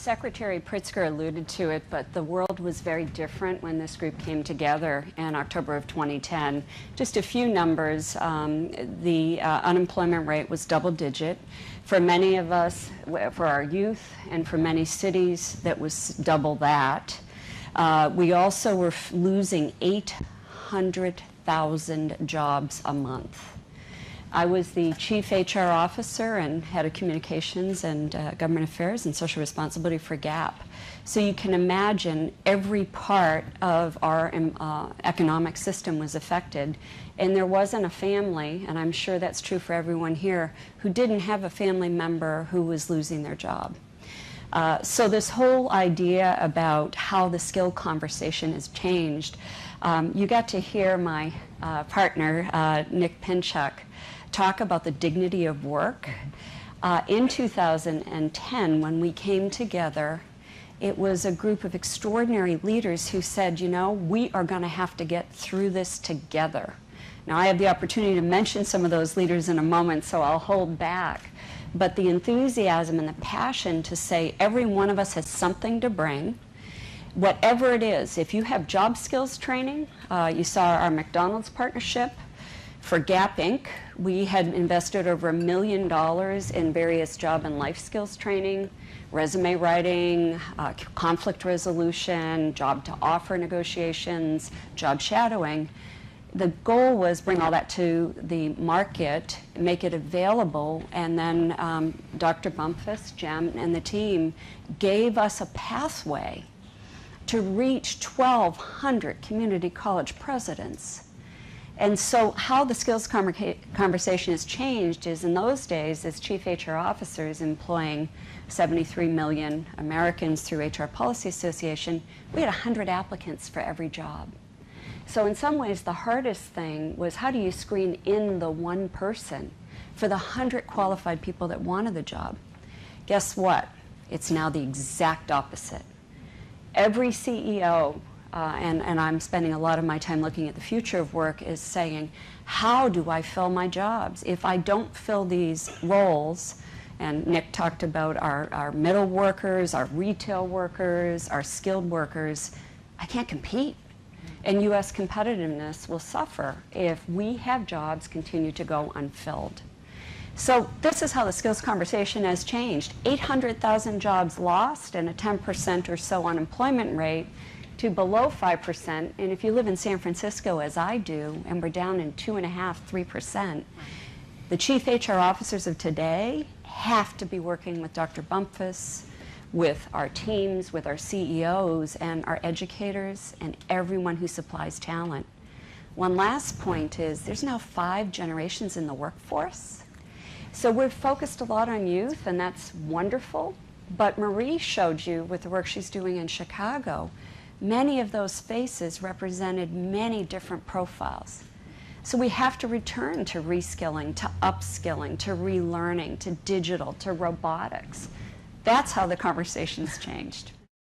Secretary Pritzker alluded to it, but the world was very different when this group came together in October of 2010. Just a few numbers. The unemployment rate was double-digit. For many of us, for our youth, and for many cities, that was double that. We also were losing 800,000 jobs a month. I was the chief HR officer and head of communications and government affairs and social responsibility for GAP. So you can imagine every part of our economic system was affected, and there wasn't a family, and I'm sure that's true for everyone here, who didn't have a family member who was losing their job. So this whole idea about how the skill conversation has changed, you got to hear my partner, Nick Pinchuk, talk about the dignity of work. In 2010, when we came together, it was a group of extraordinary leaders who said, you know, we are going to have to get through this together. Now, I have the opportunity to mention some of those leaders in a moment, so I'll hold back. But the enthusiasm and the passion to say every one of us has something to bring, whatever it is. If you have job skills training, you saw our McDonald's partnership. For Gap Inc., we had invested over $1 million in various job and life skills training, resume writing, conflict resolution, job to offer negotiations, job shadowing. The goal was bring all that to the market, make it available, and then Dr. Bumpus, Jem, and the team gave us a pathway to reach 1,200 community college presidents. And so how the skills conversation has changed is, in those days, as chief HR officers employing 73 million Americans through HR Policy Association, we had 100 applicants for every job. So in some ways, the hardest thing was, how do you screen in the one person for the 100 qualified people that wanted the job? Guess what? It's now the exact opposite. Every CEO, and I'm spending a lot of my time looking at the future of work, is saying, how do I fill my jobs? If I don't fill these roles, and Nick talked about our middle workers, our retail workers, our skilled workers, I can't compete. And U.S. competitiveness will suffer if we have jobs continue to go unfilled. So this is how the skills conversation has changed. 800,000 jobs lost and a 10% or so unemployment rate, to below 5%, and if you live in San Francisco, as I do, and we're down in 2.5%, 3%, the chief HR officers of today have to be working with Dr. Bumpus, with our teams, with our CEOs, and our educators, and everyone who supplies talent. One last point is, there's now 5 generations in the workforce. So we're focused a lot on youth, and that's wonderful, but Marie showed you with the work she's doing in Chicago, many of those faces represented many different profiles. So we have to return to reskilling, to upskilling, to relearning, to digital, to robotics. That's how the conversation's changed.